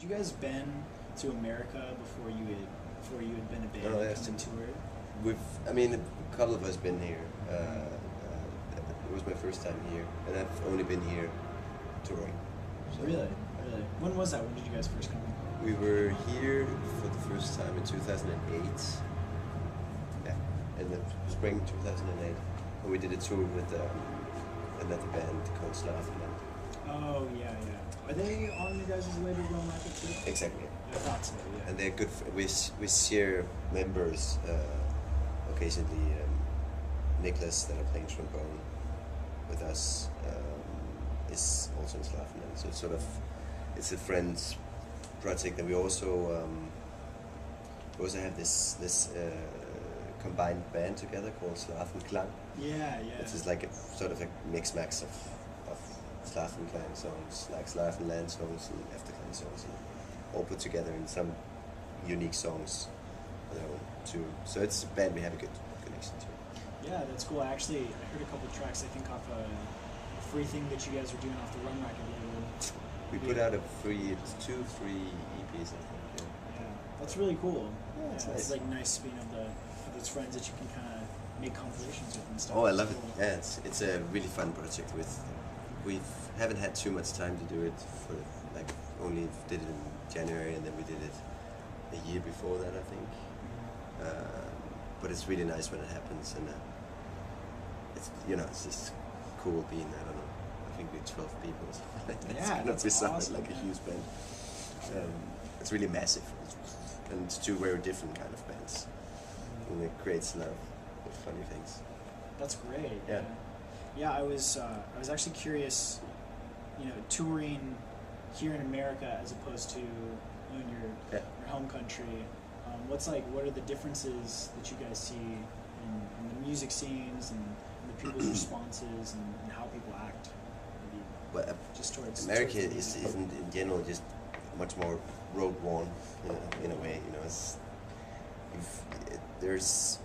you guys been to America before you had been a band Oh, and yes. come and toured? I mean, a couple of us been here. It was my first time here, and I've only been here touring. So Really? Really? When was that? When did you guys first come? we were here for the first time in 2008. Yeah, in the spring 2008, and we did a tour with another band called Efterklang. Oh yeah, yeah. Are they on your guys' later Rome record too? Exactly. I thought so. Yeah. And they're good. We share members occasionally. Nicholas, that are playing trombone with us, is also in Slavenland. So it's a friends project, and we also have this combined band together called Efterklang. Yeah, yeah. Which is like a sort of a mix max of Slavenland songs, like Slavenland songs and Efterklang songs, and all put together in some unique songs. Too. So it's a band we have a good connection to. Yeah, that's cool. I heard a couple of tracks, I think, off a free thing that you guys were doing off the Run record label. We put out two, three EPs, I think. Yeah. Yeah, that's really cool. Yeah, it's It's nice. like nice being able to have those friends that you can kind of make compilations with and stuff. Oh, I It's love it. cool. Yeah, it's a really fun project. We haven't had too much time to do it for only did it in January, and then we did it a year before that, I think. But it's really nice when it happens, and it's just cool being, I don't know, I think we're 12 people or something like that. Yeah, It's that's bizarre, awesome, like a yeah. huge band. It's really massive, and it's two very different kind of bands, and it creates a lot of funny things. That's great. Yeah. Yeah, I was actually curious, touring here in America as opposed to in your home country. What are the differences that you guys see in the music scenes and the people's responses and how people act? Maybe Well, just towards America towards the music. isn't in general just much more road worn, in a way. There's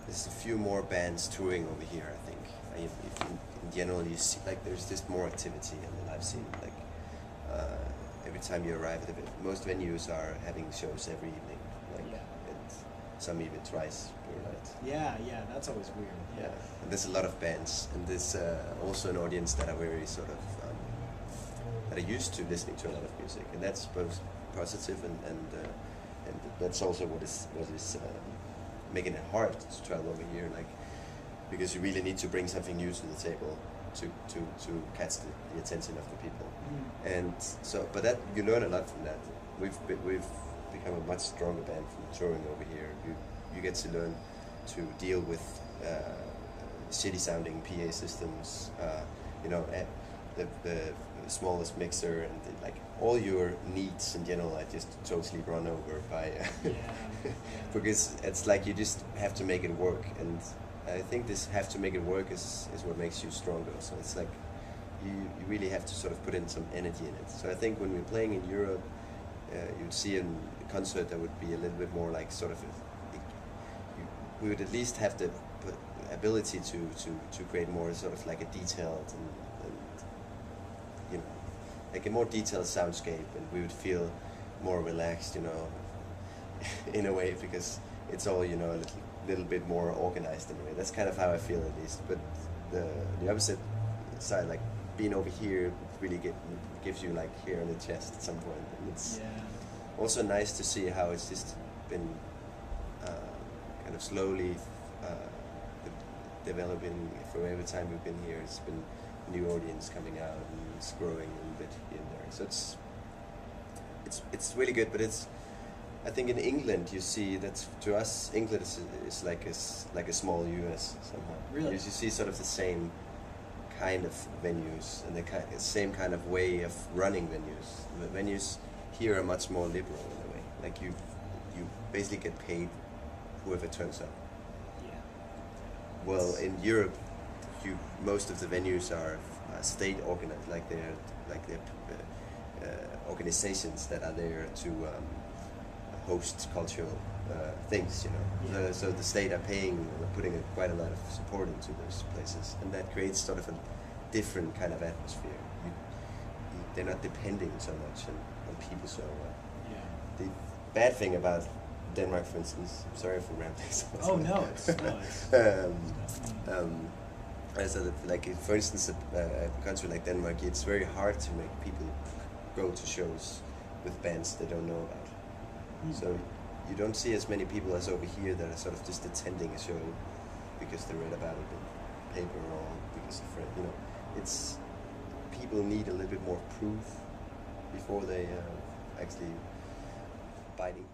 a few more bands touring over here, I think. If in general you see there's just more activity in the live scene. Every time you arrive at most venues are having shows every evening, and some even twice per night. Yeah, that's always weird. Yeah, and there's a lot of bands, and there's also an audience that are very sort of that are used to listening to a lot of music, and that's both positive and that's also what is making it hard to travel over here, because you really need to bring something new to the table to catch the attention of the people, and so but that you learn a lot from that. We've become a much stronger band from touring over here. You get to learn to deal with shitty sounding PA systems, the smallest mixer, and all your needs in general are just totally run over by because it's you just have to make it work, and I think this have to make it work is what makes you stronger. So it's you really have to sort of put in some energy in it. So I think when we're playing in Europe, you'd see a concert that would be a little bit more we would at least have the ability to create more sort of a detailed and a more detailed soundscape, and we would feel more relaxed, in a way, because it's all a little bit more organized in a way. That's kind of how I feel, at least. But the opposite side, being over here, really gives you hair on the chest at some point, and it's also nice to see how it's just been kind of slowly developing for every time we've been here. It's been a new audience coming out, and it's growing a little bit here and there. So it's really good. But I think in England you see that to us England is like a small US somehow. Really? You see sort of the same kind of venues and the same kind of way of running venues. The venues here are much more liberal in a way. You basically get paid whoever turns up. Yeah. Well, in Europe, most of the venues are state organized, they're organizations that are there to host cultural things, Yeah. So the state are putting quite a lot of support into those places, and that creates sort of a different kind of atmosphere. they're not depending so much on people. So Yeah. the bad thing about Denmark, for instance, sorry for rambling so much. Oh no, it's I said that, like, for instance, a country like Denmark, it's very hard to make people go to shows with bands they don't know about. So you don't see as many people as over here that are sort of just attending a show because they read about it in paper or because a friend, you know. It's people need a little bit more proof before they actually biting.